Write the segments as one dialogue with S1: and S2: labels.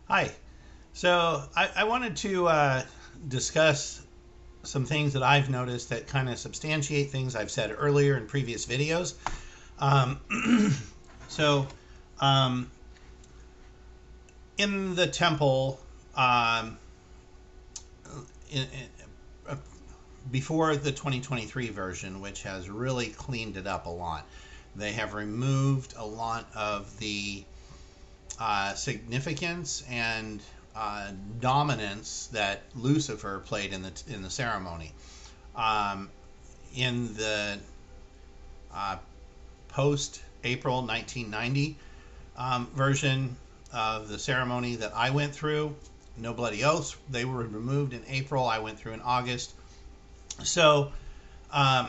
S1: Hi. So I wanted to discuss some things that I've noticed that kind of substantiate things I've said earlier in previous videos. Um, so um, in the temple, um, uh, before the 2023 version, which has really cleaned it up a lot, they have removed a lot of the significance and dominance that Lucifer played in the ceremony. Um, in the post April 1990 version of the ceremony that I went through, no bloody oaths, they were removed in April. I went through in August. So um,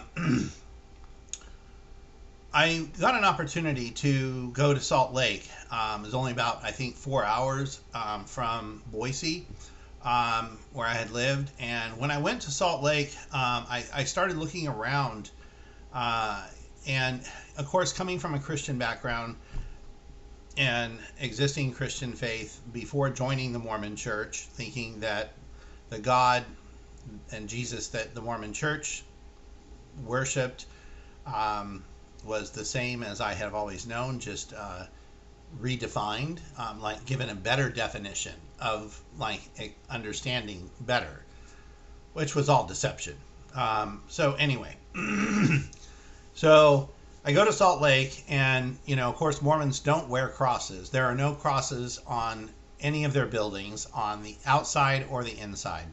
S1: I got an opportunity to go to Salt Lake. It was only about, I think, 4 hours from Boise, where I had lived. And when I went to Salt Lake, I started looking around. And of course, coming from a Christian background and existing Christian faith before joining the Mormon Church, thinking that the God and Jesus that the Mormon Church worshipped was the same as I have always known, just redefined, like given a better definition of like understanding better, which was all deception. So anyway, so I go to Salt Lake, and of course, Mormons don't wear crosses. There are no crosses on any of their buildings, on the outside or the inside.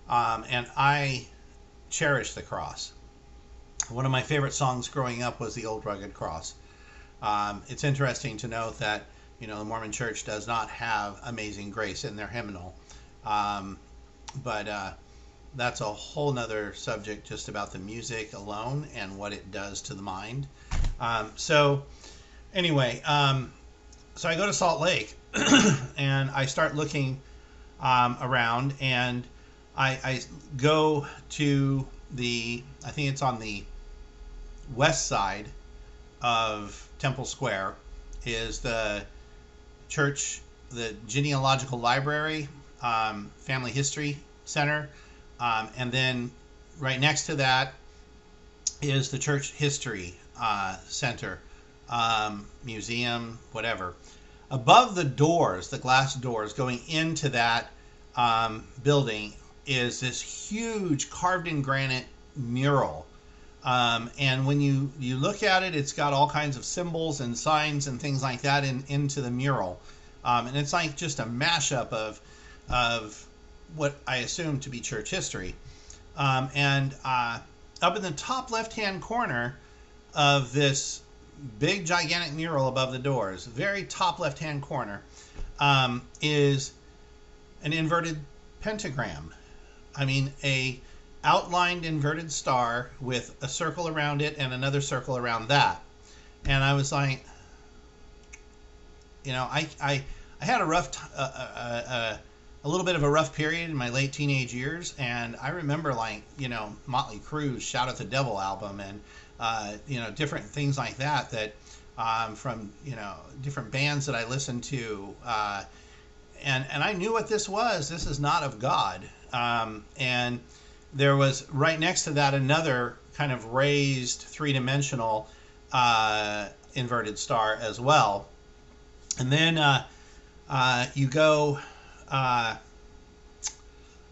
S1: And I cherish the cross. One of my favorite songs growing up was The Old Rugged Cross. It's interesting to note that, the Mormon Church does not have Amazing Grace in their hymnal. But that's a whole nother subject just about the music alone and what it does to the mind. So anyway, so I go to Salt Lake and I start looking around, and I go to I think it's on the west side of Temple Square is the church, the Genealogical Library, Family History Center, and then right next to that is the Church History Center, museum, whatever. Above the doors, the glass doors going into that building, is this huge carved in granite mural. And when you look at it, it's got all kinds of symbols and signs and things like that into the mural. And it's like just a mashup of what I assume to be church history. And up in the top left-hand corner of this big, gigantic mural above the doors, very top left-hand corner, is an inverted pentagram. I mean, a outlined inverted star with a circle around it and another circle around that. And I was like, I had a rough, a little bit of a rough period in my late teenage years, and I remember Motley Crue's "Shout at the Devil" album, and different things like that from different bands that I listened to, and I knew what this was. This is not of God. And there was right next to that another kind of raised three-dimensional inverted star as well. And then you go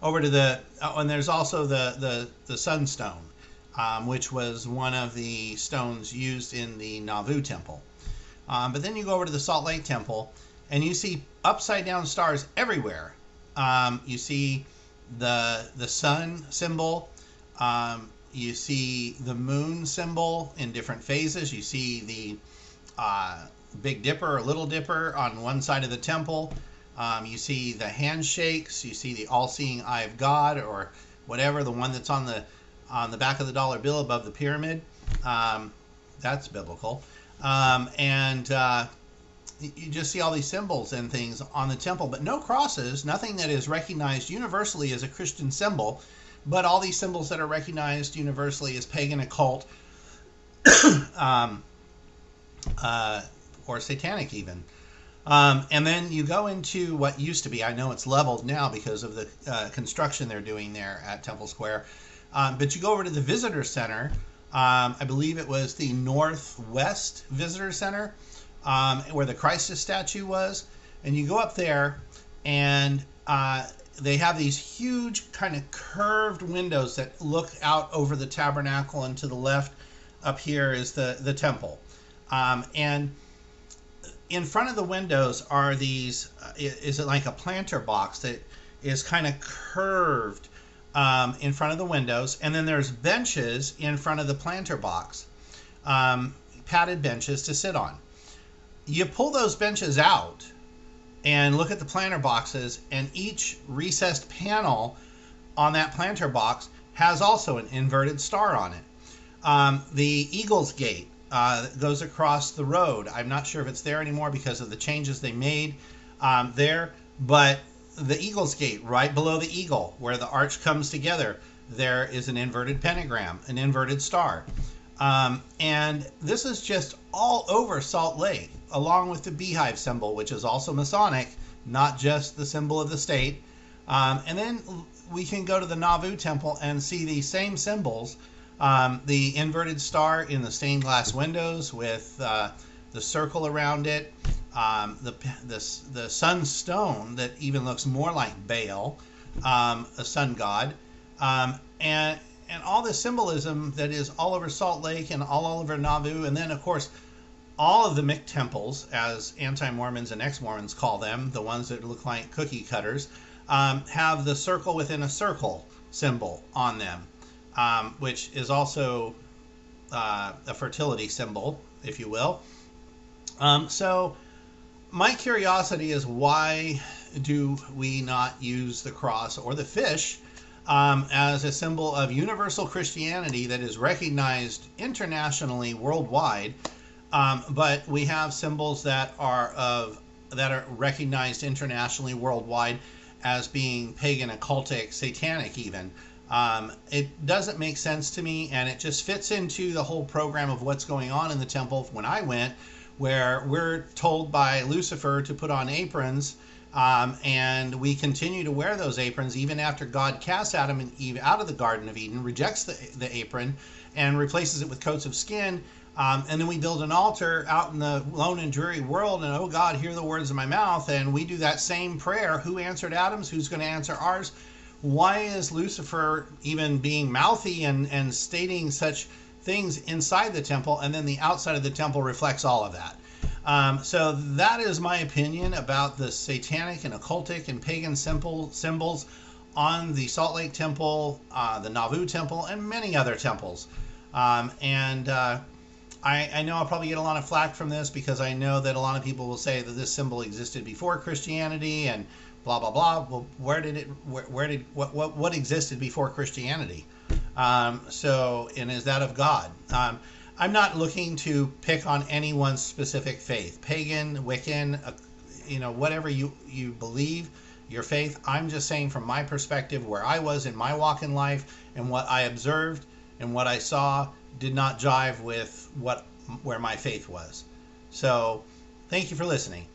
S1: over to and there's also the sunstone, which was one of the stones used in the Nauvoo temple. But then you go over to the Salt Lake temple, and you see upside down stars everywhere. You see the sun symbol. You see the moon symbol in different phases. You see the Big Dipper or Little Dipper on one side of the temple. You see the handshakes. You see the all-seeing eye of God, or whatever, the one that's on the back of the dollar bill above the pyramid. That's biblical. And you just see all these symbols and things on the temple, but no crosses, nothing that is recognized universally as a Christian symbol, but all these symbols that are recognized universally as pagan, occult, or satanic even. And then you go into what used to be, I know it's leveled now because of the construction they're doing there at Temple Square, but you go over to the visitor center. I believe it was the Northwest Visitor Center, where the Christus statue was. And you go up there, and they have these huge kind of curved windows that look out over the tabernacle, and to the left up here is the temple. And in front of the windows are these, is it like a planter box that is kind of curved in front of the windows, and then there's benches in front of the planter box, padded benches to sit on. You pull those benches out and look at the planter boxes, and each recessed panel on that planter box has also an inverted star on it. The Eagle's Gate that goes across the road, I'm not sure if it's there anymore because of the changes they made there, but the Eagle's Gate, right below the eagle, where the arch comes together, there is an inverted pentagram, an inverted star. And this is just all over Salt Lake, along with the beehive symbol, which is also Masonic, not just the symbol of the state. And then we can go to the Nauvoo Temple and see these same symbols, the inverted star in the stained glass windows with the circle around it, the sunstone that even looks more like Baal, a sun god, and all the symbolism that is all over Salt Lake and all over Nauvoo. And then, of course, all of the Mick temples, as anti-Mormons and ex-Mormons call them, the ones that look like cookie cutters, have the circle within a circle symbol on them, which is also a fertility symbol, if you will. So my curiosity is, why do we not use the cross or the fish as a symbol of universal Christianity that is recognized internationally, worldwide, but we have symbols that are recognized internationally, worldwide, as being pagan, occultic, satanic even. It doesn't make sense to me, and it just fits into the whole program of what's going on in the temple when I went, where we're told by Lucifer to put on aprons, and we continue to wear those aprons even after God casts Adam and Eve out of the Garden of Eden, rejects the apron, and replaces it with coats of skin. And then we build an altar out in the lone and dreary world, and, oh God, hear the words of my mouth. And we do that same prayer. Who answered Adam's? Who's going to answer ours? Why is Lucifer even being mouthy and stating such things inside the temple, and then the outside of the temple reflects all of that? So that is my opinion about the satanic and occultic and pagan symbols on the Salt Lake Temple, the Nauvoo Temple, and many other temples. I know I'll probably get a lot of flack from this, because I know that a lot of people will say that this symbol existed before Christianity and blah blah blah. Well, what existed before Christianity? And is that of God? I'm not looking to pick on anyone's specific faith, pagan, Wiccan, whatever you believe, your faith. I'm just saying from my perspective, where I was in my walk in life, and what I observed and what I saw did not jive with where my faith was. So thank you for listening.